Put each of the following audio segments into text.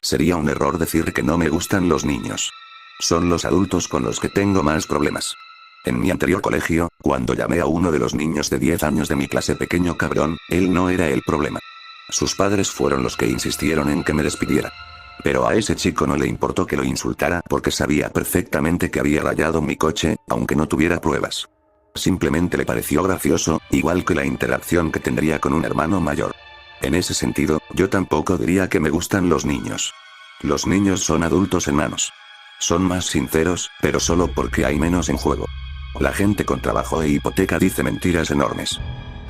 Sería un error decir que no me gustan los niños. Son los adultos con los que tengo más problemas. En mi anterior colegio, cuando llamé a uno de los niños de 10 años de mi clase pequeño cabrón, él no era el problema. Sus padres fueron los que insistieron en que me despidiera. Pero a ese chico no le importó que lo insultara porque sabía perfectamente que había rayado mi coche, aunque no tuviera pruebas. Simplemente le pareció gracioso, igual que la interacción que tendría con un hermano mayor. En ese sentido, yo tampoco diría que me gustan los niños. Los niños son adultos enanos. Son más sinceros, pero solo porque hay menos en juego. La gente con trabajo e hipoteca dice mentiras enormes.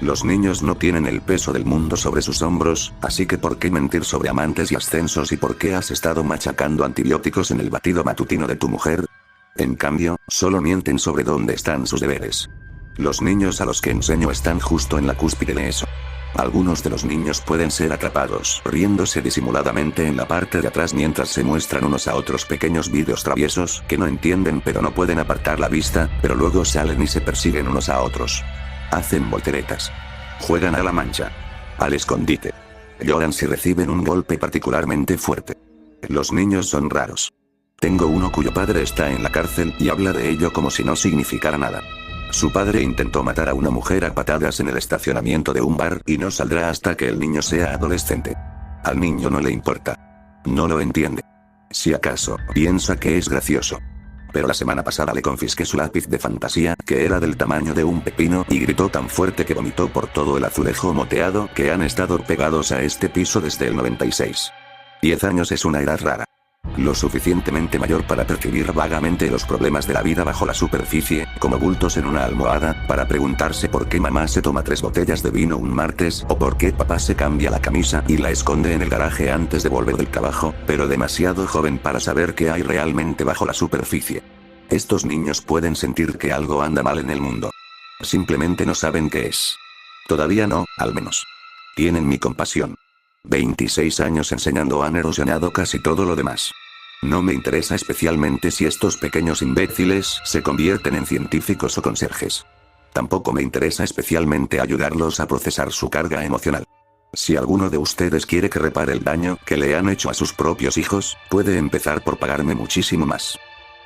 Los niños no tienen el peso del mundo sobre sus hombros, así que ¿por qué mentir sobre amantes y ascensos y por qué has estado machacando antibióticos en el batido matutino de tu mujer? En cambio, solo mienten sobre dónde están sus deberes. Los niños a los que enseño están justo en la cúspide de eso. Algunos de los niños pueden ser atrapados riéndose disimuladamente en la parte de atrás mientras se muestran unos a otros pequeños vídeos traviesos que no entienden pero no pueden apartar la vista, pero luego salen y se persiguen unos a otros. Hacen volteretas. Juegan a la mancha. Al escondite. Lloran si reciben un golpe particularmente fuerte. Los niños son raros. Tengo uno cuyo padre está en la cárcel y habla de ello como si no significara nada. Su padre intentó matar a una mujer a patadas en el estacionamiento de un bar y no saldrá hasta que el niño sea adolescente. Al niño no le importa. No lo entiende. Si acaso, piensa que es gracioso. Pero la semana pasada le confisqué su lápiz de fantasía, que era del tamaño de un pepino, y gritó tan fuerte que vomitó por todo el azulejo moteado que han estado pegados a este piso desde el 96. 10 años es una edad rara. Lo suficientemente mayor para percibir vagamente los problemas de la vida bajo la superficie, como bultos en una almohada, para preguntarse por qué mamá se toma 3 botellas de vino un martes o por qué papá se cambia la camisa y la esconde en el garaje antes de volver del trabajo, pero demasiado joven para saber qué hay realmente bajo la superficie. Estos niños pueden sentir que algo anda mal en el mundo. Simplemente no saben qué es. Todavía no, al menos. Tienen mi compasión. 26 años enseñando han erosionado casi todo lo demás. No me interesa especialmente si estos pequeños imbéciles se convierten en científicos o conserjes. Tampoco me interesa especialmente ayudarlos a procesar su carga emocional. Si alguno de ustedes quiere que repare el daño que le han hecho a sus propios hijos, puede empezar por pagarme muchísimo más.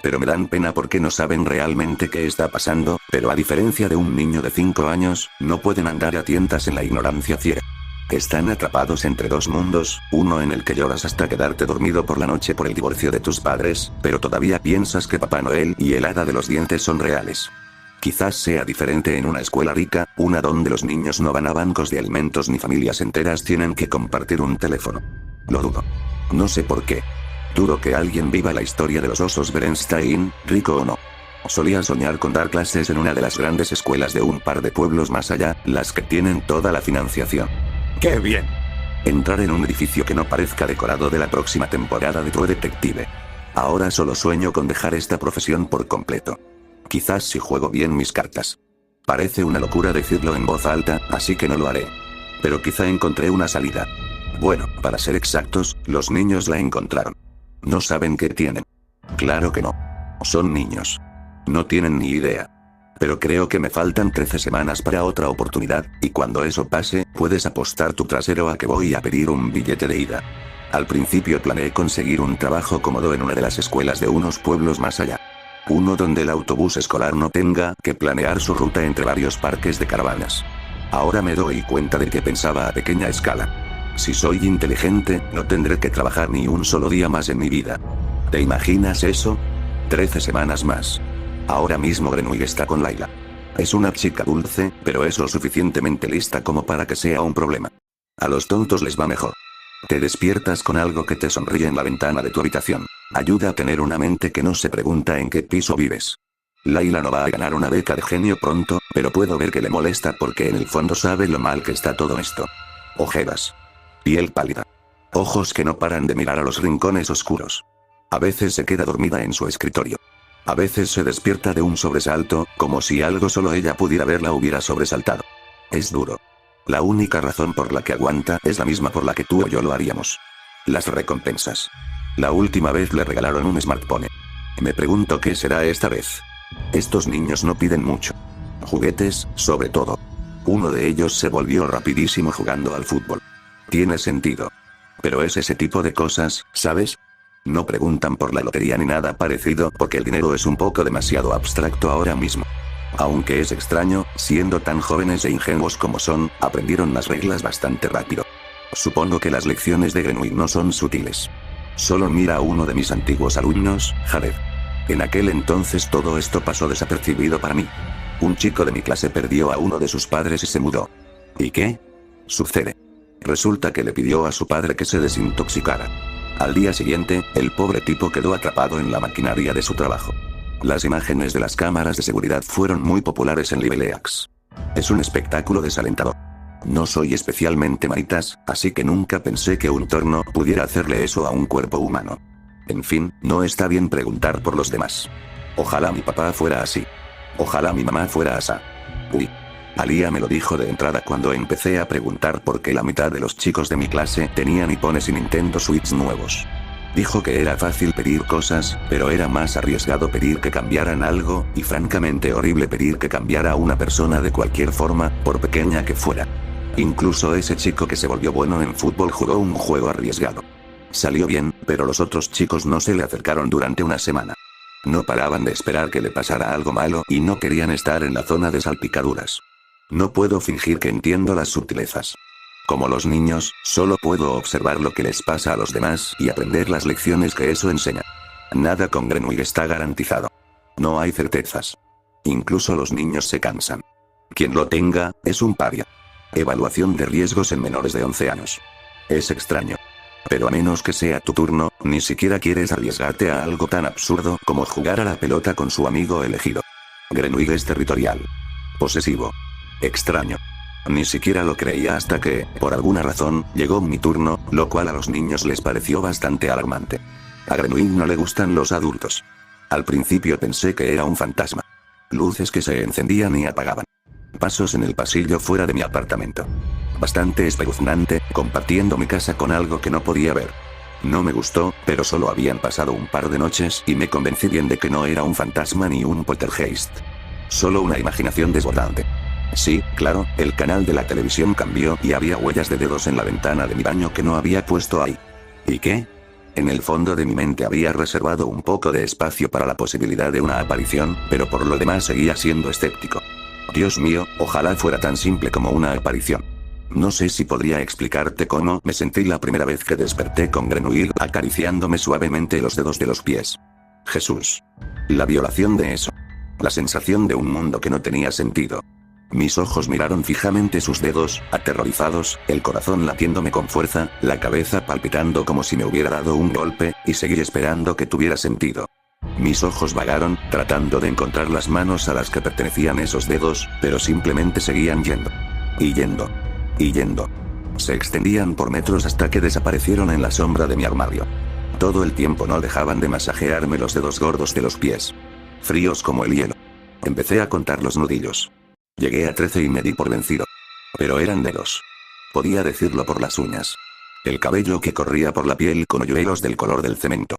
Pero me dan pena porque no saben realmente qué está pasando, pero a diferencia de un niño de 5 años, no pueden andar a tientas en la ignorancia ciega. Están atrapados entre dos mundos, uno en el que lloras hasta quedarte dormido por la noche por el divorcio de tus padres, pero todavía piensas que Papá Noel y el hada de los dientes son reales. Quizás sea diferente en una escuela rica, una donde los niños no van a bancos de alimentos ni familias enteras tienen que compartir un teléfono. Lo dudo. No sé por qué. Dudo que alguien viva la historia de los osos Berenstein, rico o no. Solía soñar con dar clases en una de las grandes escuelas de un par de pueblos más allá, las que tienen toda la financiación. ¡Qué bien! Entrar en un edificio que no parezca decorado de la próxima temporada de True Detective. Ahora solo sueño con dejar esta profesión por completo. Quizás si juego bien mis cartas. Parece una locura decirlo en voz alta, así que no lo haré. Pero quizá encontré una salida. Bueno, para ser exactos, los niños la encontraron. No saben qué tienen. Claro que no. Son niños. No tienen ni idea. Pero creo que me faltan 13 semanas para otra oportunidad, y cuando eso pase, puedes apostar tu trasero a que voy a pedir un billete de ida. Al principio planeé conseguir un trabajo cómodo en una de las escuelas de unos pueblos más allá. Uno donde el autobús escolar no tenga que planear su ruta entre varios parques de caravanas. Ahora me doy cuenta de que pensaba a pequeña escala. Si soy inteligente, no tendré que trabajar ni un solo día más en mi vida. ¿Te imaginas eso? 13 semanas más. Ahora mismo Grenouille está con Layla. Es una chica dulce, pero es lo suficientemente lista como para que sea un problema. A los tontos les va mejor. Te despiertas con algo que te sonríe en la ventana de tu habitación. Ayuda a tener una mente que no se pregunta en qué piso vives. Layla no va a ganar una beca de genio pronto, pero puedo ver que le molesta porque en el fondo sabe lo mal que está todo esto. Ojeras. Piel pálida. Ojos que no paran de mirar a los rincones oscuros. A veces se queda dormida en su escritorio. A veces se despierta de un sobresalto, como si algo solo ella pudiera ver la hubiera sobresaltado. Es duro. La única razón por la que aguanta es la misma por la que tú o yo lo haríamos. Las recompensas. La última vez le regalaron un smartphone. Me pregunto qué será esta vez. Estos niños no piden mucho. Juguetes, sobre todo. Uno de ellos se volvió rapidísimo jugando al fútbol. Tiene sentido. Pero es ese tipo de cosas, ¿sabes? No preguntan por la lotería ni nada parecido porque el dinero es un poco demasiado abstracto ahora mismo. Aunque es extraño, siendo tan jóvenes e ingenuos como son, aprendieron las reglas bastante rápido. Supongo que las lecciones de Grenouille no son sutiles. Solo mira a uno de mis antiguos alumnos, Jared. En aquel entonces todo esto pasó desapercibido para mí. Un chico de mi clase perdió a uno de sus padres y se mudó. ¿Y qué? Sucede. Resulta que le pidió a su padre que se desintoxicara. Al día siguiente, el pobre tipo quedó atrapado en la maquinaria de su trabajo. Las imágenes de las cámaras de seguridad fueron muy populares en Liveleax. Es un espectáculo desalentador. No soy especialmente manitas, así que nunca pensé que un torno pudiera hacerle eso a un cuerpo humano. En fin, no está bien preguntar por los demás. Ojalá mi papá fuera así. Ojalá mi mamá fuera así. Uy. Alía me lo dijo de entrada cuando empecé a preguntar por qué la mitad de los chicos de mi clase tenían iPhones y Nintendo Switch nuevos. Dijo que era fácil pedir cosas, pero era más arriesgado pedir que cambiaran algo, y francamente horrible pedir que cambiara a una persona de cualquier forma, por pequeña que fuera. Incluso ese chico que se volvió bueno en fútbol jugó un juego arriesgado. Salió bien, pero los otros chicos no se le acercaron durante una semana. No paraban de esperar que le pasara algo malo y no querían estar en la zona de salpicaduras. No puedo fingir que entiendo las sutilezas. Como los niños, solo puedo observar lo que les pasa a los demás y aprender las lecciones que eso enseña. Nada con Grenouille está garantizado. No hay certezas. Incluso los niños se cansan. Quien lo tenga, es un paria. Evaluación de riesgos en menores de 11 años. Es extraño. Pero a menos que sea tu turno, ni siquiera quieres arriesgarte a algo tan absurdo como jugar a la pelota con su amigo elegido. Grenouille es territorial. Posesivo. Extraño. Ni siquiera lo creía hasta que, por alguna razón, llegó mi turno, lo cual a los niños les pareció bastante alarmante. A Grenouille no le gustan los adultos. Al principio pensé que era un fantasma. Luces que se encendían y apagaban. Pasos en el pasillo fuera de mi apartamento. Bastante espeluznante, compartiendo mi casa con algo que no podía ver. No me gustó, pero solo habían pasado un par de noches y me convencí bien de que no era un fantasma ni un poltergeist. Solo una imaginación desbordante. Sí, claro, el canal de la televisión cambió y había huellas de dedos en la ventana de mi baño que no había puesto ahí. ¿Y qué? En el fondo de mi mente había reservado un poco de espacio para la posibilidad de una aparición, pero por lo demás seguía siendo escéptico. Dios mío, ojalá fuera tan simple como una aparición. No sé si podría explicarte cómo me sentí la primera vez que desperté con Grenouille acariciándome suavemente los dedos de los pies. Jesús. La violación de eso. La sensación de un mundo que no tenía sentido. Mis ojos miraron fijamente sus dedos, aterrorizados, el corazón latiéndome con fuerza, la cabeza palpitando como si me hubiera dado un golpe, y seguí esperando que tuviera sentido. Mis ojos vagaron, tratando de encontrar las manos a las que pertenecían esos dedos, pero simplemente seguían yendo. Y yendo. Y yendo. Se extendían por metros hasta que desaparecieron en la sombra de mi armario. Todo el tiempo no dejaban de masajearme los dedos gordos de los pies. Fríos como el hielo. Empecé a contar los nudillos. Llegué a 13 y me di por vencido. Pero eran dedos. Podía decirlo por las uñas. El cabello que corría por la piel con hoyuelos del color del cemento.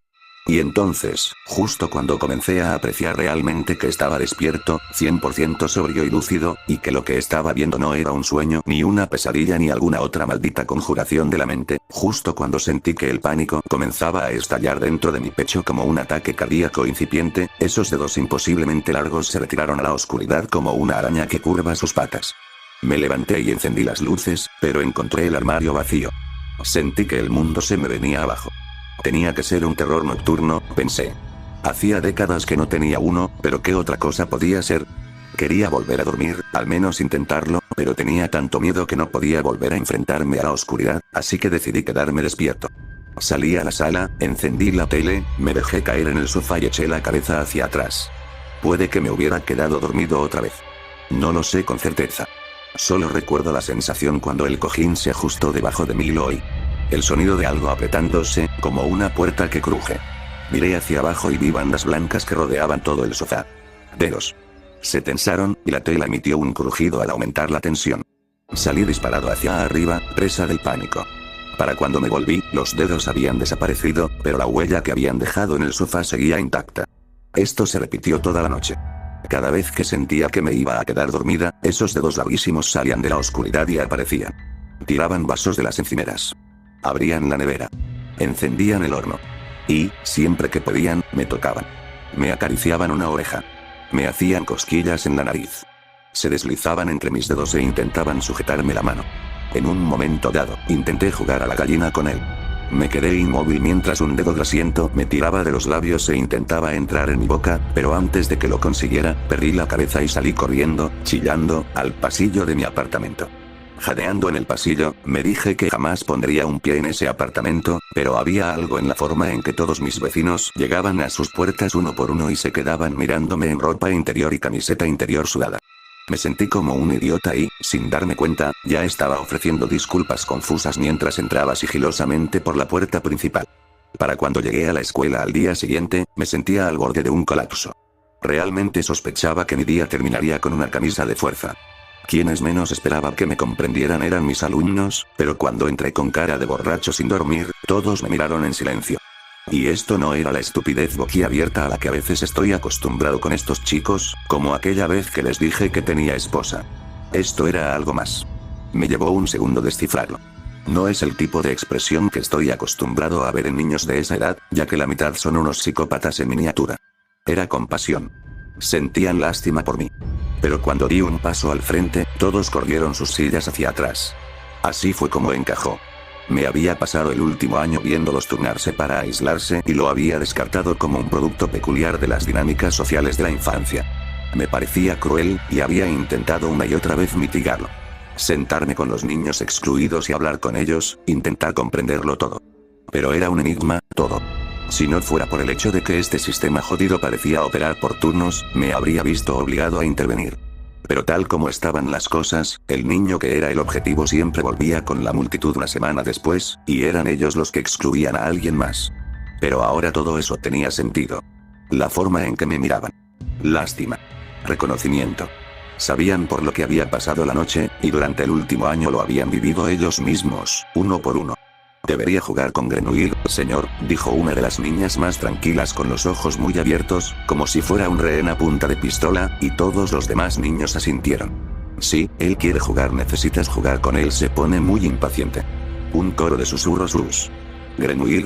Y entonces, justo cuando comencé a apreciar realmente que estaba despierto, 100% sobrio y lúcido, y que lo que estaba viendo no era un sueño, ni una pesadilla ni alguna otra maldita conjuración de la mente, justo cuando sentí que el pánico comenzaba a estallar dentro de mi pecho como un ataque cardíaco incipiente, esos dedos imposiblemente largos se retiraron a la oscuridad como una araña que curva sus patas. Me levanté y encendí las luces, pero encontré el armario vacío. Sentí que el mundo se me venía abajo. Tenía que ser un terror nocturno, pensé. Hacía décadas que no tenía uno, pero ¿qué otra cosa podía ser? Quería volver a dormir, al menos intentarlo, pero tenía tanto miedo que no podía volver a enfrentarme a la oscuridad, así que decidí quedarme despierto. Salí a la sala, encendí la tele, me dejé caer en el sofá y eché la cabeza hacia atrás. Puede que me hubiera quedado dormido otra vez. No lo sé con certeza. Solo recuerdo la sensación cuando el cojín se ajustó debajo de mí y lo oí. El sonido de algo apretándose, como una puerta que cruje. Miré hacia abajo y vi bandas blancas que rodeaban todo el sofá. Dedos. Se tensaron, y la tela emitió un crujido al aumentar la tensión. Salí disparado hacia arriba, presa del pánico. Para cuando me volví, los dedos habían desaparecido, pero la huella que habían dejado en el sofá seguía intacta. Esto se repitió toda la noche. Cada vez que sentía que me iba a quedar dormida, esos dedos larguísimos salían de la oscuridad y aparecían. Tiraban vasos de las encimeras. Abrían la nevera. Encendían el horno. Y, siempre que podían, me tocaban. Me acariciaban una oreja. Me hacían cosquillas en la nariz. Se deslizaban entre mis dedos e intentaban sujetarme la mano. En un momento dado, intenté jugar a la gallina con él. Me quedé inmóvil mientras un dedo grasiento me tiraba de los labios e intentaba entrar en mi boca, pero antes de que lo consiguiera, perdí la cabeza y salí corriendo, chillando, al pasillo de mi apartamento. Jadeando en el pasillo, me dije que jamás pondría un pie en ese apartamento, pero había algo en la forma en que todos mis vecinos llegaban a sus puertas uno por uno y se quedaban mirándome en ropa interior y camiseta interior sudada. Me sentí como un idiota y, sin darme cuenta, ya estaba ofreciendo disculpas confusas mientras entraba sigilosamente por la puerta principal. Para cuando llegué a la escuela al día siguiente, me sentía al borde de un colapso. Realmente sospechaba que mi día terminaría con una camisa de fuerza. Quienes menos esperaba que me comprendieran eran mis alumnos, pero cuando entré con cara de borracho sin dormir, todos me miraron en silencio. Y esto no era la estupidez boquiabierta a la que a veces estoy acostumbrado con estos chicos, como aquella vez que les dije que tenía esposa. Esto era algo más. Me llevó un segundo descifrarlo. No es el tipo de expresión que estoy acostumbrado a ver en niños de esa edad, ya que la mitad son unos psicópatas en miniatura. Era compasión. Sentían lástima por mí. Pero cuando di un paso al frente, todos corrieron sus sillas hacia atrás. Así fue como encajó. Me había pasado el último año viéndolos turnarse para aislarse y lo había descartado como un producto peculiar de las dinámicas sociales de la infancia. Me parecía cruel, y había intentado una y otra vez mitigarlo. Sentarme con los niños excluidos y hablar con ellos, intentar comprenderlo todo. Pero era un enigma, todo. Si no fuera por el hecho de que este sistema jodido parecía operar por turnos, me habría visto obligado a intervenir. Pero tal como estaban las cosas, el niño que era el objetivo siempre volvía con la multitud una semana después, y eran ellos los que excluían a alguien más. Pero ahora todo eso tenía sentido. La forma en que me miraban. Lástima. Reconocimiento. Sabían por lo que había pasado la noche, y durante el último año lo habían vivido ellos mismos, uno por uno. Debería jugar con Grenouille, señor, dijo una de las niñas más tranquilas con los ojos muy abiertos, como si fuera un rehén a punta de pistola, y todos los demás niños asintieron. Sí, él quiere jugar, necesitas jugar con él, se pone muy impaciente. Un coro de susurros. Grenouille.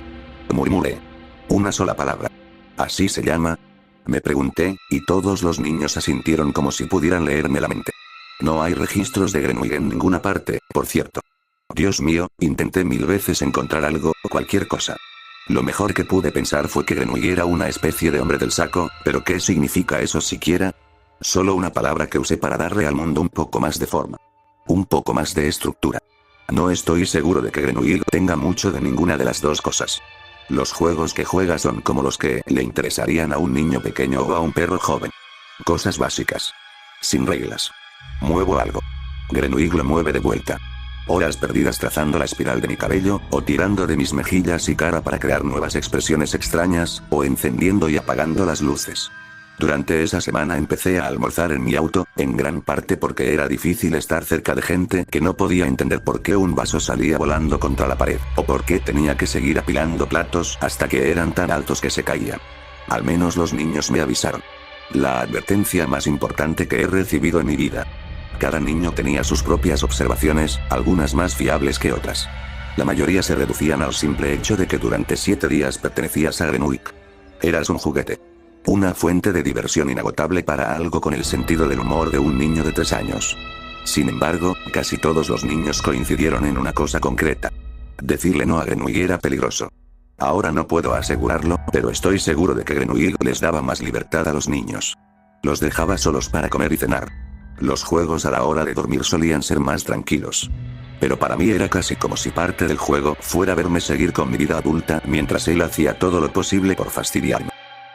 Murmuré. Una sola palabra. ¿Así se llama? Me pregunté, y todos los niños asintieron como si pudieran leerme la mente. No hay registros de Grenouille en ninguna parte, por cierto. Dios mío, intenté 1000 veces encontrar algo, cualquier cosa. Lo mejor que pude pensar fue que Grenouille era una especie de hombre del saco, pero ¿qué significa eso siquiera? Solo una palabra que usé para darle al mundo un poco más de forma. Un poco más de estructura. No estoy seguro de que Grenouille tenga mucho de ninguna de las dos cosas. Los juegos que juega son como los que le interesarían a un niño pequeño o a un perro joven. Cosas básicas. Sin reglas. Muevo algo. Grenouille lo mueve de vuelta. Horas perdidas trazando la espiral de mi cabello, o tirando de mis mejillas y cara para crear nuevas expresiones extrañas, o encendiendo y apagando las luces. Durante esa semana empecé a almorzar en mi auto, en gran parte porque era difícil estar cerca de gente que no podía entender por qué un vaso salía volando contra la pared, o por qué tenía que seguir apilando platos hasta que eran tan altos que se caían. Al menos los niños me avisaron. La advertencia más importante que he recibido en mi vida. Cada niño tenía sus propias observaciones, algunas más fiables que otras. La mayoría se reducían al simple hecho de que durante 7 días pertenecías a Grenouille. Eras un juguete. Una fuente de diversión inagotable para algo con el sentido del humor de un niño de 3 años. Sin embargo, casi todos los niños coincidieron en una cosa concreta. Decirle no a Grenouille era peligroso. Ahora no puedo asegurarlo, pero estoy seguro de que Grenouille les daba más libertad a los niños. Los dejaba solos para comer y cenar. Los juegos a la hora de dormir solían ser más tranquilos. Pero para mí era casi como si parte del juego fuera verme seguir con mi vida adulta mientras él hacía todo lo posible por fastidiarme.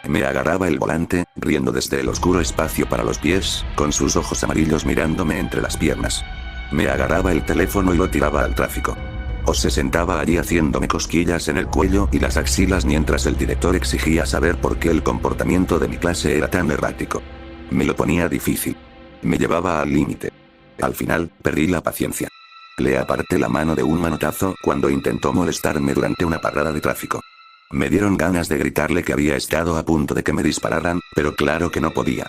Me agarraba el volante, riendo desde el oscuro espacio para los pies, con sus ojos amarillos mirándome entre las piernas. Me agarraba el teléfono y lo tiraba al tráfico. O se sentaba allí haciéndome cosquillas en el cuello y las axilas mientras el director exigía saber por qué el comportamiento de mi clase era tan errático. Me lo ponía difícil. Me llevaba al límite. Al final, perdí la paciencia. Le aparté la mano de un manotazo cuando intentó molestarme durante una parada de tráfico. Me dieron ganas de gritarle que había estado a punto de que me dispararan, pero claro que no podía.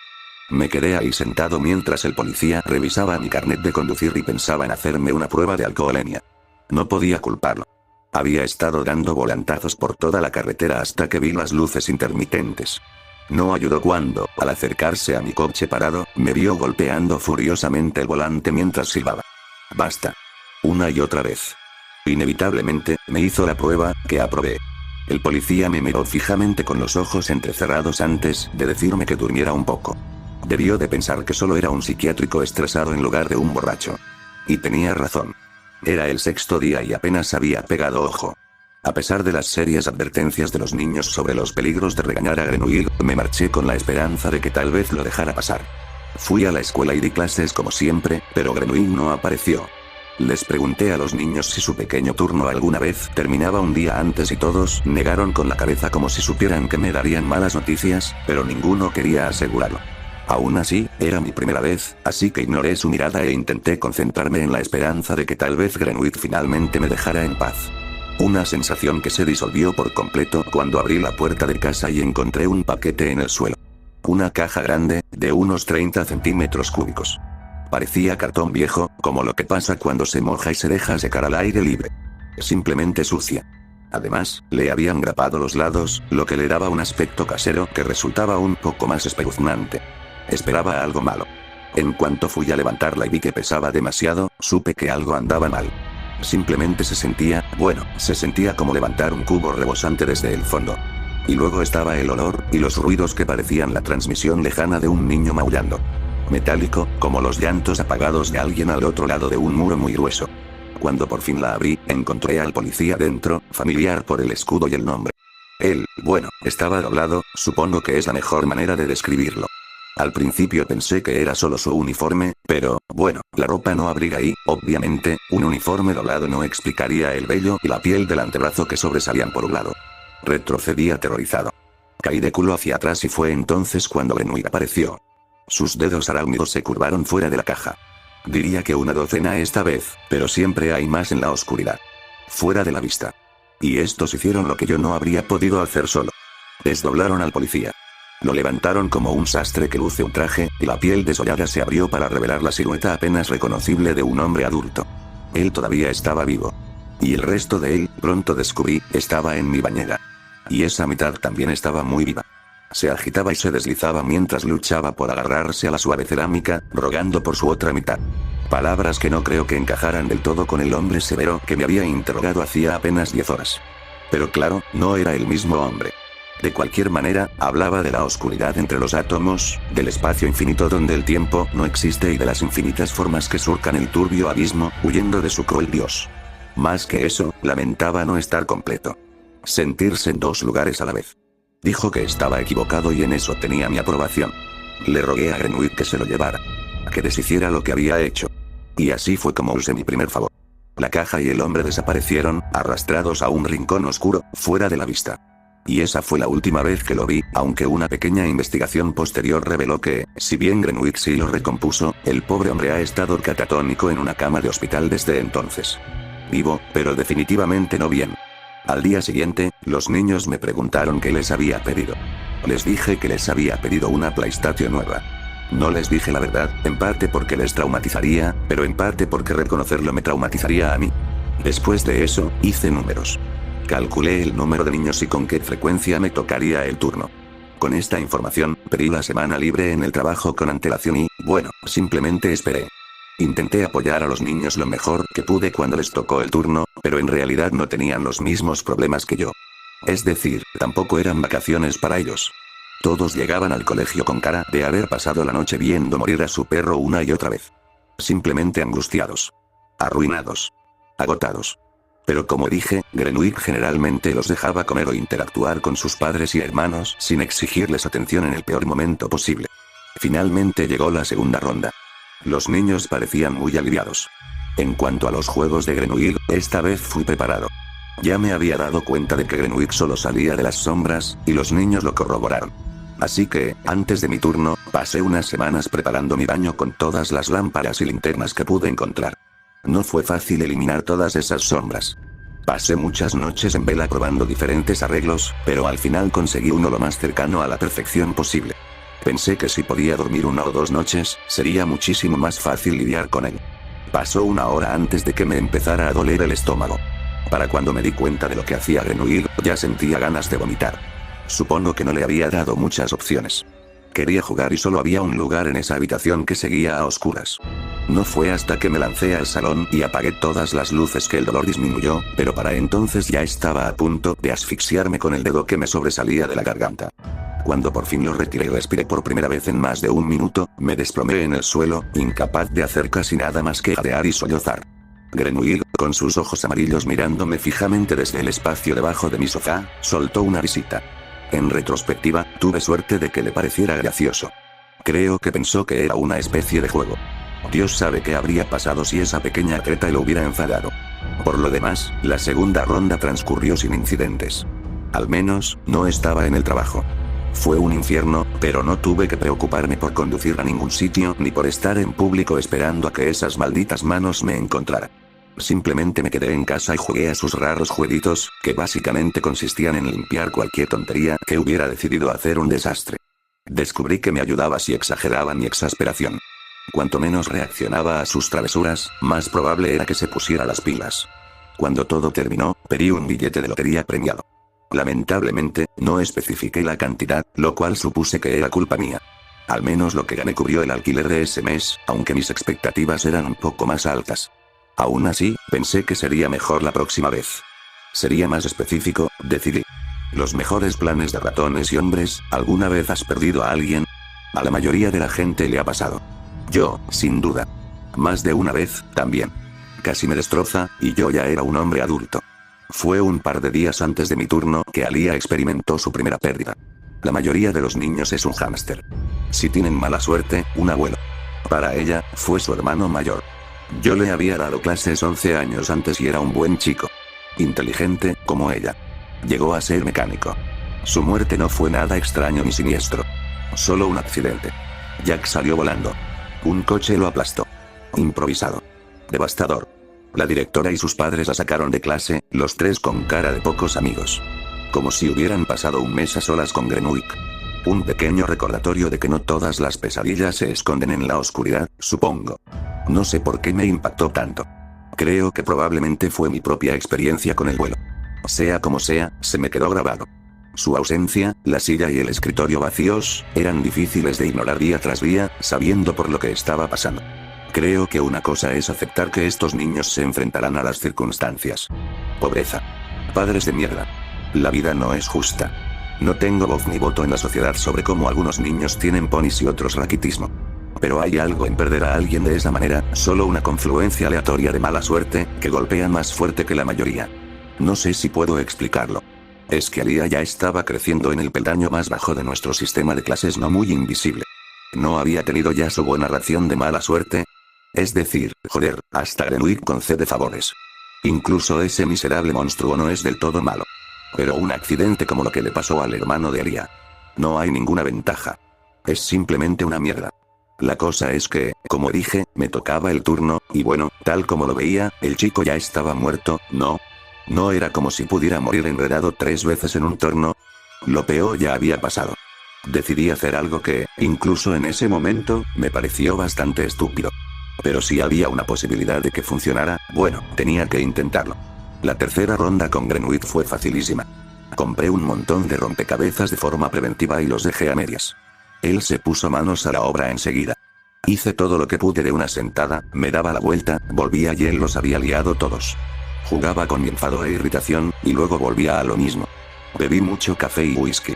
Me quedé ahí sentado mientras el policía revisaba mi carnet de conducir y pensaba en hacerme una prueba de alcoholemia. No podía culparlo. Había estado dando volantazos por toda la carretera hasta que vi las luces intermitentes. No ayudó cuando, al acercarse a mi coche parado, me vio golpeando furiosamente el volante mientras silbaba. Basta. Una y otra vez. Inevitablemente, me hizo la prueba, que aprobé. El policía me miró fijamente con los ojos entrecerrados antes de decirme que durmiera un poco. Debió de pensar que solo era un psiquiátrico estresado en lugar de un borracho. Y tenía razón. Era el sexto día y apenas había pegado ojo. A pesar de las serias advertencias de los niños sobre los peligros de regañar a Grenouille, me marché con la esperanza de que tal vez lo dejara pasar. Fui a la escuela y di clases como siempre, pero Grenouille no apareció. Les pregunté a los niños si su pequeño turno alguna vez terminaba un día antes y todos negaron con la cabeza como si supieran que me darían malas noticias, pero ninguno quería asegurarlo. Aún así, era mi primera vez, así que ignoré su mirada e intenté concentrarme en la esperanza de que tal vez Grenouille finalmente me dejara en paz. Una sensación que se disolvió por completo cuando abrí la puerta de casa y encontré un paquete en el suelo. Una caja grande, de unos 30 centímetros cúbicos. Parecía cartón viejo, como lo que pasa cuando se moja y se deja secar al aire libre. Simplemente sucia. Además, le habían grapado los lados, lo que le daba un aspecto casero que resultaba un poco más espeluznante. Esperaba algo malo. En cuanto fui a levantarla y vi que pesaba demasiado, supe que algo andaba mal. Simplemente se sentía como levantar un cubo rebosante desde el fondo. Y luego estaba el olor, y los ruidos que parecían la transmisión lejana de un niño maullando. Metálico, como los llantos apagados de alguien al otro lado de un muro muy grueso. Cuando por fin la abrí, encontré al policía dentro, familiar por el escudo y el nombre. Él, estaba doblado, supongo que es la mejor manera de describirlo. Al principio pensé que era solo su uniforme, pero, la ropa no abriga y, obviamente, un uniforme doblado no explicaría el vello y la piel del antebrazo que sobresalían por un lado. Retrocedí aterrorizado. Caí de culo hacia atrás y fue entonces cuando Grenouille apareció. Sus dedos arácnidos se curvaron fuera de la caja. Diría que una docena esta vez, pero siempre hay más en la oscuridad. Fuera de la vista. Y estos hicieron lo que yo no habría podido hacer solo. Desdoblaron al policía. Lo levantaron como un sastre que luce un traje, y la piel desollada se abrió para revelar la silueta apenas reconocible de un hombre adulto. Él todavía estaba vivo. Y el resto de él, pronto descubrí, estaba en mi bañera. Y esa mitad también estaba muy viva. Se agitaba y se deslizaba mientras luchaba por agarrarse a la suave cerámica, rogando por su otra mitad. Palabras que no creo que encajaran del todo con el hombre severo que me había interrogado hacía apenas 10 horas. Pero claro, no era el mismo hombre. De cualquier manera, hablaba de la oscuridad entre los átomos, del espacio infinito donde el tiempo no existe y de las infinitas formas que surcan el turbio abismo, huyendo de su cruel dios. Más que eso, lamentaba no estar completo. Sentirse en dos lugares a la vez. Dijo que estaba equivocado y en eso tenía mi aprobación. Le rogué a Grenouille que se lo llevara. Que deshiciera lo que había hecho. Y así fue como usé mi primer favor. La caja y el hombre desaparecieron, arrastrados a un rincón oscuro, fuera de la vista. Y esa fue la última vez que lo vi, aunque una pequeña investigación posterior reveló que, si bien Grenouille sí lo recompuso, el pobre hombre ha estado catatónico en una cama de hospital desde entonces. Vivo, pero definitivamente no bien. Al día siguiente, los niños me preguntaron qué les había pedido. Les dije que les había pedido una PlayStation nueva. No les dije la verdad, en parte porque les traumatizaría, pero en parte porque reconocerlo me traumatizaría a mí. Después de eso, hice números. Calculé el número de niños y con qué frecuencia me tocaría el turno. Con esta información, pedí la semana libre en el trabajo con antelación y, simplemente esperé. Intenté apoyar a los niños lo mejor que pude cuando les tocó el turno, pero en realidad no tenían los mismos problemas que yo. Es decir, tampoco eran vacaciones para ellos. Todos llegaban al colegio con cara de haber pasado la noche viendo morir a su perro una y otra vez. Simplemente angustiados. Arruinados. Agotados. Pero como dije, Grenouille generalmente los dejaba comer o interactuar con sus padres y hermanos sin exigirles atención en el peor momento posible. Finalmente llegó la segunda ronda. Los niños parecían muy aliviados. En cuanto a los juegos de Grenouille, esta vez fui preparado. Ya me había dado cuenta de que Grenouille solo salía de las sombras, y los niños lo corroboraron. Así que, antes de mi turno, pasé unas semanas preparando mi baño con todas las lámparas y linternas que pude encontrar. No fue fácil eliminar todas esas sombras. Pasé muchas noches en vela probando diferentes arreglos, pero al final conseguí uno lo más cercano a la perfección posible. Pensé que si podía dormir 1 o 2 noches, sería muchísimo más fácil lidiar con él. Pasó 1 hora antes de que me empezara a doler el estómago. Para cuando me di cuenta de lo que hacía Grenouille, ya sentía ganas de vomitar. Supongo que no le había dado muchas opciones. Quería jugar y solo había un lugar en esa habitación que seguía a oscuras. No fue hasta que me lancé al salón y apagué todas las luces que el dolor disminuyó, pero para entonces ya estaba a punto de asfixiarme con el dedo que me sobresalía de la garganta. Cuando por fin lo retiré y respiré por primera vez en más de 1 minuto, me desplomé en el suelo, incapaz de hacer casi nada más que jadear y sollozar. Grenouille, con sus ojos amarillos mirándome fijamente desde el espacio debajo de mi sofá, soltó una risita. En retrospectiva, tuve suerte de que le pareciera gracioso. Creo que pensó que era una especie de juego. Dios sabe qué habría pasado si esa pequeña treta lo hubiera enfadado. Por lo demás, la segunda ronda transcurrió sin incidentes. Al menos, no estaba en el trabajo. Fue un infierno, pero no tuve que preocuparme por conducir a ningún sitio ni por estar en público esperando a que esas malditas manos me encontraran. Simplemente me quedé en casa y jugué a sus raros jueguitos, que básicamente consistían en limpiar cualquier tontería que hubiera decidido hacer un desastre. Descubrí que me ayudaba si exageraba mi exasperación. Cuanto menos reaccionaba a sus travesuras, más probable era que se pusiera las pilas. Cuando todo terminó, pedí un billete de lotería premiado. Lamentablemente, no especifiqué la cantidad, lo cual supuse que era culpa mía. Al menos lo que gané cubrió el alquiler de ese mes, aunque mis expectativas eran un poco más altas. Aún así, pensé que sería mejor la próxima vez. Sería más específico, decidí. Los mejores planes de ratones y hombres. ¿Alguna vez has perdido a alguien? A la mayoría de la gente le ha pasado. Yo, sin duda. Más de una vez, también. Casi me destroza, y yo ya era un hombre adulto. Fue un par de días antes de mi turno que Alia experimentó su primera pérdida. La mayoría de los niños es un hámster. Si tienen mala suerte, un abuelo. Para ella, fue su hermano mayor. Yo le había dado clases 11 años antes y era un buen chico. Inteligente, como ella. Llegó a ser mecánico. Su muerte no fue nada extraño ni siniestro. Solo un accidente. Jack salió volando. Un coche lo aplastó. Improvisado. Devastador. La directora y sus padres la sacaron de clase, los tres con cara de pocos amigos. Como si hubieran pasado un mes a solas con Grenouille. Un pequeño recordatorio de que no todas las pesadillas se esconden en la oscuridad, supongo. No sé por qué me impactó tanto. Creo que probablemente fue mi propia experiencia con el vuelo. Sea como sea, se me quedó grabado. Su ausencia, la silla y el escritorio vacíos, eran difíciles de ignorar día tras día, sabiendo por lo que estaba pasando. Creo que una cosa es aceptar que estos niños se enfrentarán a las circunstancias. Pobreza. Padres de mierda. La vida no es justa. No tengo voz ni voto en la sociedad sobre cómo algunos niños tienen ponis y otros raquitismo. Pero hay algo en perder a alguien de esa manera, solo una confluencia aleatoria de mala suerte, que golpea más fuerte que la mayoría. No sé si puedo explicarlo. Es que Alia ya estaba creciendo en el peldaño más bajo de nuestro sistema de clases no muy invisible. ¿No había tenido ya su buena ración de mala suerte? Es decir, joder, hasta Grenouille concede favores. Incluso ese miserable monstruo no es del todo malo. Pero un accidente como lo que le pasó al hermano de Alia. No hay ninguna ventaja. Es simplemente una mierda. La cosa es que, como dije, me tocaba el turno, y bueno, tal como lo veía, el chico ya estaba muerto, ¿no? No era como si pudiera morir enredado 3 veces en un torno. Lo peor ya había pasado. Decidí hacer algo que, incluso en ese momento, me pareció bastante estúpido. Pero si había una posibilidad de que funcionara, bueno, tenía que intentarlo. La tercera ronda con Grenouille fue facilísima. Compré un montón de rompecabezas de forma preventiva y los dejé a medias. Él se puso manos a la obra enseguida. Hice todo lo que pude de una sentada, me daba la vuelta, volvía y él los había liado todos. Jugaba con mi enfado e irritación, y luego volvía a lo mismo. Bebí mucho café y whisky.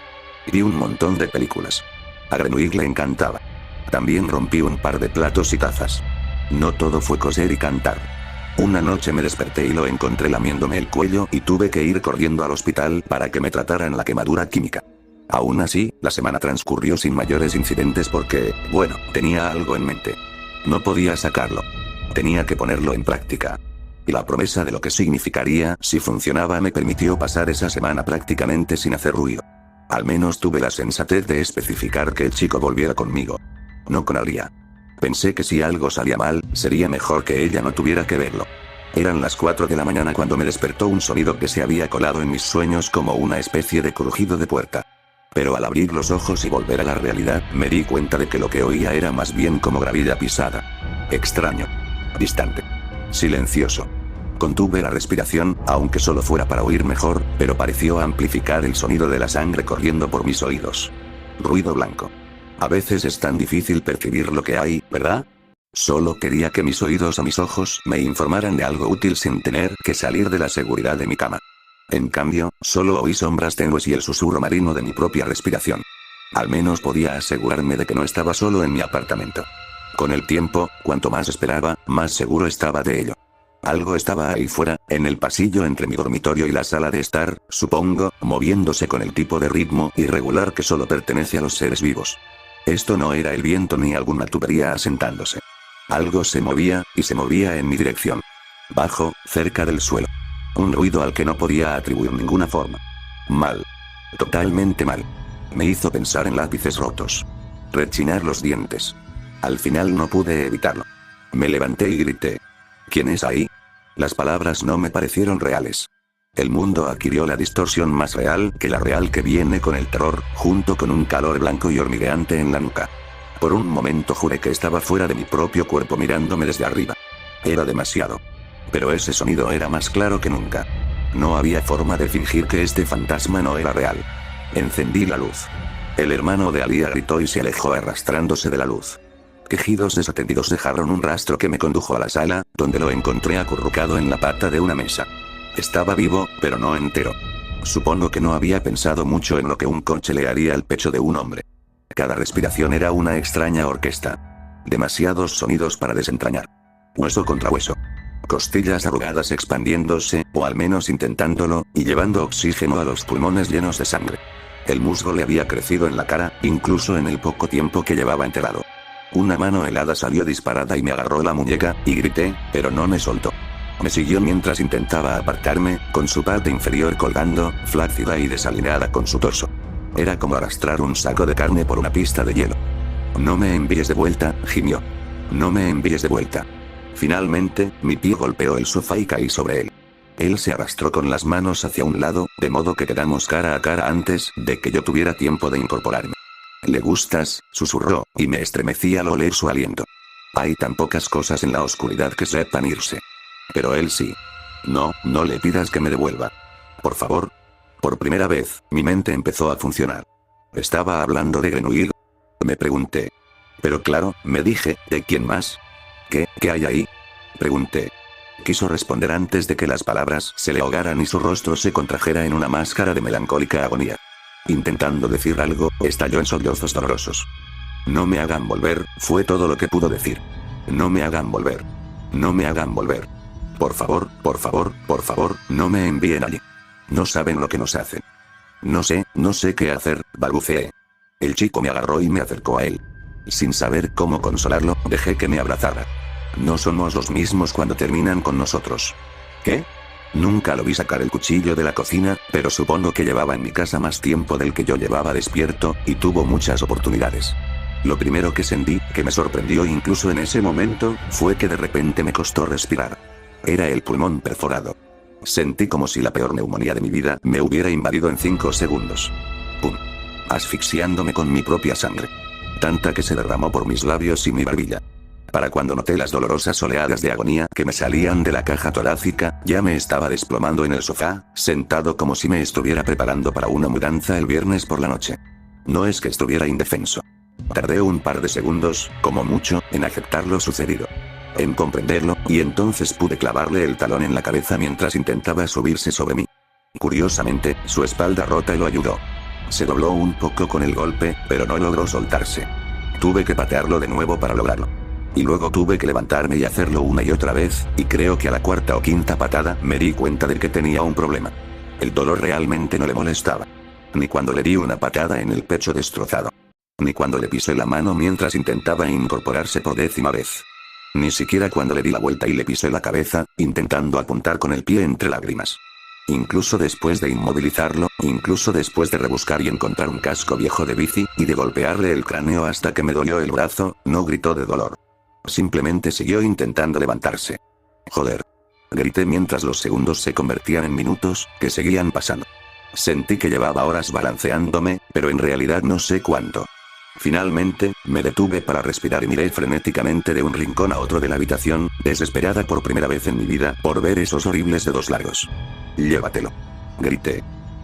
Vi un montón de películas. A Grenouille le encantaba. También rompí un par de platos y tazas. No todo fue coser y cantar. Una noche me desperté y lo encontré lamiéndome el cuello y tuve que ir corriendo al hospital para que me trataran la quemadura química. Aún así, la semana transcurrió sin mayores incidentes porque, bueno, tenía algo en mente. No podía sacarlo. Tenía que ponerlo en práctica. Y la promesa de lo que significaría si funcionaba me permitió pasar esa semana prácticamente sin hacer ruido. Al menos tuve la sensatez de especificar que el chico volviera conmigo. No con Alia. Pensé que si algo salía mal, sería mejor que ella no tuviera que verlo. Eran las 4 de la mañana cuando me despertó un sonido que se había colado en mis sueños como una especie de crujido de puerta. Pero al abrir los ojos y volver a la realidad, me di cuenta de que lo que oía era más bien como gravilla pisada. Extraño. Distante. Silencioso. Contuve la respiración, aunque solo fuera para oír mejor, pero pareció amplificar el sonido de la sangre corriendo por mis oídos. Ruido blanco. A veces es tan difícil percibir lo que hay, ¿verdad? Solo quería que mis oídos o mis ojos me informaran de algo útil sin tener que salir de la seguridad de mi cama. En cambio, solo oí sombras tenues y el susurro marino de mi propia respiración. Al menos podía asegurarme de que no estaba solo en mi apartamento. Con el tiempo, cuanto más esperaba, más seguro estaba de ello. Algo estaba ahí fuera, en el pasillo entre mi dormitorio y la sala de estar, supongo, moviéndose con el tipo de ritmo irregular que solo pertenece a los seres vivos. Esto no era el viento ni alguna tubería asentándose. Algo se movía, y se movía en mi dirección. Bajo, cerca del suelo. Un ruido al que no podía atribuir ninguna forma. Mal. Totalmente mal. Me hizo pensar en lápices rotos. Rechinar los dientes. Al final no pude evitarlo. Me levanté y grité. ¿Quién es ahí? Las palabras no me parecieron reales. El mundo adquirió la distorsión más real que la real que viene con el terror, junto con un calor blanco y hormigueante en la nuca. Por un momento juré que estaba fuera de mi propio cuerpo mirándome desde arriba. Era demasiado. Pero ese sonido era más claro que nunca. No había forma de fingir que este fantasma no era real. Encendí la luz. El hermano de Alia gritó y se alejó arrastrándose de la luz. Quejidos desatendidos dejaron un rastro que me condujo a la sala, donde lo encontré acurrucado en la pata de una mesa. Estaba vivo, pero no entero. Supongo que no había pensado mucho en lo que un coche le haría al pecho de un hombre. Cada respiración era una extraña orquesta. Demasiados sonidos para desentrañar. Hueso contra hueso. Costillas arrugadas expandiéndose, o al menos intentándolo, y llevando oxígeno a los pulmones llenos de sangre. El musgo le había crecido en la cara, incluso en el poco tiempo que llevaba enterrado. Una mano helada salió disparada y me agarró la muñeca, y grité, pero no me soltó. Me siguió mientras intentaba apartarme, con su parte inferior colgando, flácida y desalineada con su torso. Era como arrastrar un saco de carne por una pista de hielo. No me envíes de vuelta, gimió. No me envíes de vuelta. Finalmente, mi pie golpeó el sofá y caí sobre él. Él se arrastró con las manos hacia un lado, de modo que quedamos cara a cara antes de que yo tuviera tiempo de incorporarme. «¿Le gustas?», susurró, y me estremecí al oler su aliento. Hay tan pocas cosas en la oscuridad que sepan irse. Pero él sí. No, no le pidas que me devuelva. Por favor. Por primera vez, mi mente empezó a funcionar. ¿Estaba hablando de Grenouille? Me pregunté. Pero claro, me dije, ¿de quién más? ¿Qué hay ahí? Pregunté. Quiso responder antes de que las palabras se le ahogaran y su rostro se contrajera en una máscara de melancólica agonía. Intentando decir algo, estalló en sollozos dolorosos. No me hagan volver, fue todo lo que pudo decir. No me hagan volver. No me hagan volver. Por favor, por favor, por favor, no me envíen allí. No saben lo que nos hacen. No sé qué hacer, balbuceé. El chico me agarró y me acercó a él. Sin saber cómo consolarlo, dejé que me abrazara. No somos los mismos cuando terminan con nosotros. ¿Qué? Nunca lo vi sacar el cuchillo de la cocina, pero supongo que llevaba en mi casa más tiempo del que yo llevaba despierto, y tuvo muchas oportunidades. Lo primero que sentí, que me sorprendió incluso en ese momento, fue que de repente me costó respirar. Era el pulmón perforado. Sentí como si la peor neumonía de mi vida me hubiera invadido en 5 segundos. ¡Pum! Asfixiándome con mi propia sangre. Tanta que se derramó por mis labios y mi barbilla. Para cuando noté las dolorosas oleadas de agonía que me salían de la caja torácica, ya me estaba desplomando en el sofá, sentado como si me estuviera preparando para una mudanza el viernes por la noche. No es que estuviera indefenso. Tardé un par de segundos, como mucho, en aceptar lo sucedido. En comprenderlo, y entonces pude clavarle el talón en la cabeza mientras intentaba subirse sobre mí. Curiosamente, su espalda rota lo ayudó. Se dobló un poco con el golpe, pero no logró soltarse. Tuve que patearlo de nuevo para lograrlo. Y luego tuve que levantarme y hacerlo una y otra vez, y creo que a la cuarta o quinta patada me di cuenta de que tenía un problema. El dolor realmente no le molestaba. Ni cuando le di una patada en el pecho destrozado. Ni cuando le pisé la mano mientras intentaba incorporarse por 10ª vez. Ni siquiera cuando le di la vuelta y le pisé la cabeza, intentando apuntar con el pie entre lágrimas. Incluso después de inmovilizarlo, incluso después de rebuscar y encontrar un casco viejo de bici, y de golpearle el cráneo hasta que me dolió el brazo, no gritó de dolor. Simplemente siguió intentando levantarse. Joder. Grité mientras los segundos se convertían en minutos, que seguían pasando. Sentí que llevaba horas balanceándome, Pero en realidad no sé cuánto. Finalmente, me detuve para respirar y miré frenéticamente de un rincón a otro de la habitación, desesperada por primera vez en mi vida por ver esos horribles dedos largos. Llévatelo. Grité.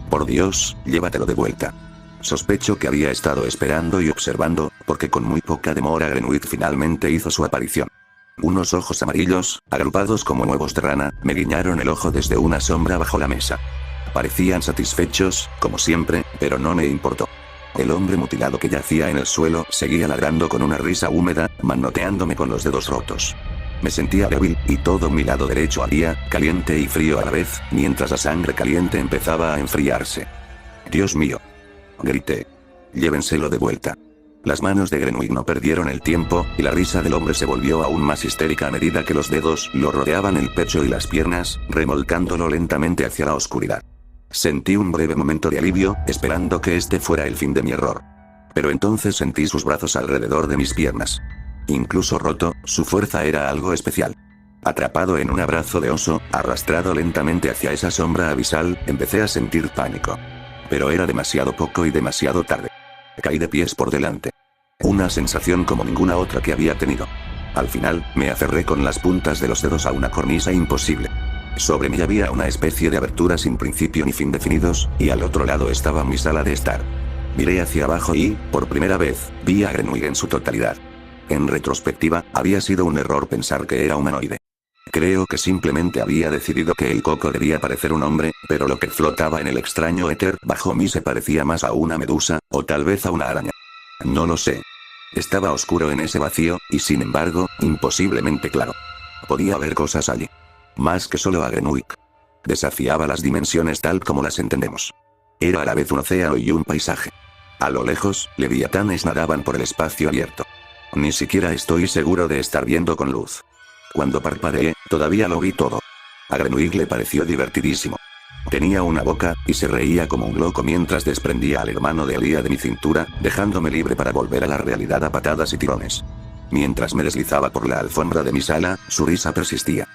Por Dios, llévatelo de vuelta. Sospecho que había estado esperando y observando, porque con muy poca demora Grenouille finalmente hizo su aparición. Unos ojos amarillos, agrupados como huevos de rana, me guiñaron el ojo desde una sombra bajo la mesa. Parecían satisfechos, como siempre, pero no me importó. El hombre mutilado que yacía en el suelo seguía ladrando con una risa húmeda, manoteándome con los dedos rotos. Me sentía débil, y todo mi lado derecho ardía, caliente y frío a la vez, mientras la sangre caliente empezaba a enfriarse. «Dios mío», grité. «Llévenselo de vuelta». Las manos de Grenouille no perdieron el tiempo, y la risa del hombre se volvió aún más histérica a medida que los dedos lo rodeaban el pecho y las piernas, remolcándolo lentamente hacia la oscuridad. Sentí un breve momento de alivio, esperando que este fuera el fin de mi error. Pero entonces sentí sus brazos alrededor de mis piernas. Incluso roto, su fuerza era algo especial. Atrapado en un abrazo de oso, arrastrado lentamente hacia esa sombra abisal, empecé a sentir pánico. Pero era demasiado poco y demasiado tarde. Caí de pies por delante. Una sensación como ninguna otra que había tenido. Al final, me aferré con las puntas de los dedos a una cornisa imposible. Sobre mí había una especie de abertura sin principio ni fin definidos, y al otro lado estaba mi sala de estar. Miré hacia abajo y, por primera vez, vi a Grenouille en su totalidad. En retrospectiva, había sido un error pensar que era humanoide. Creo que simplemente había decidido que el coco debía parecer un hombre, pero lo que flotaba en el extraño éter bajo mí se parecía más a una medusa, o tal vez a una araña. No lo sé. Estaba oscuro en ese vacío, y sin embargo, imposiblemente claro. Podía haber cosas allí. Más que solo a Grenouille. Desafiaba las dimensiones tal como las entendemos. Era a la vez un océano y un paisaje. A lo lejos, leviatanes nadaban por el espacio abierto. Ni siquiera estoy seguro de estar viendo con luz. Cuando parpadeé, todavía lo vi todo. A Grenouille le pareció divertidísimo. Tenía una boca, y se reía como un loco mientras desprendía al hermano de Alia de mi cintura, dejándome libre para volver a la realidad a patadas y tirones. Mientras me deslizaba por la alfombra de mi sala, su risa persistía.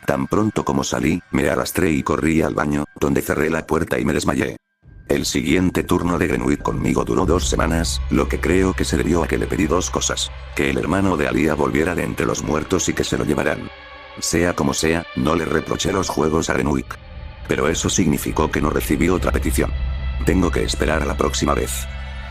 Tan pronto como salí, me arrastré y corrí al baño, donde cerré la puerta y me desmayé. El siguiente turno de Grenouille conmigo duró 2 semanas, lo que creo que se debió a que le pedí 2 cosas. Que el hermano de Alia volviera de entre los muertos y que se lo llevaran. Sea como sea, no le reproché los juegos a Grenouille. Pero eso significó que no recibí otra petición. Tengo que esperar a la próxima vez.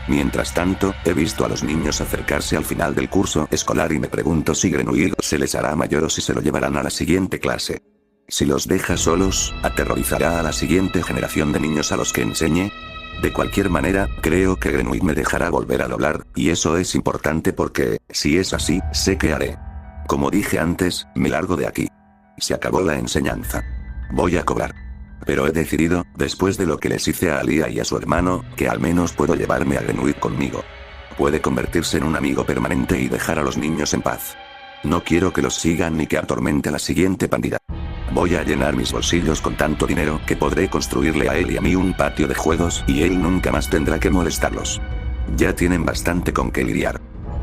Mientras tanto, he visto a los niños acercarse al final del curso escolar y me pregunto si Grenouille se les hará mayor o si se lo llevarán a la siguiente clase. Si los deja solos, ¿aterrorizará a la siguiente generación de niños a los que enseñe? De cualquier manera, creo que Grenouille me dejará volver a doblar, y eso es importante porque, si es así, sé qué haré. Como dije antes, me largo de aquí. Se acabó la enseñanza. Voy a cobrar. Pero he decidido, después de lo que les hice a Alia y a su hermano, que al menos puedo llevarme a Grenouille conmigo. Puede convertirse en un amigo permanente y dejar a los niños en paz. No quiero que los sigan ni que atormente a la siguiente pandilla. Voy a llenar mis bolsillos con tanto dinero que podré construirle a él y a mí un patio de juegos y él nunca más tendrá que molestarlos. Ya tienen bastante con qué lidiar.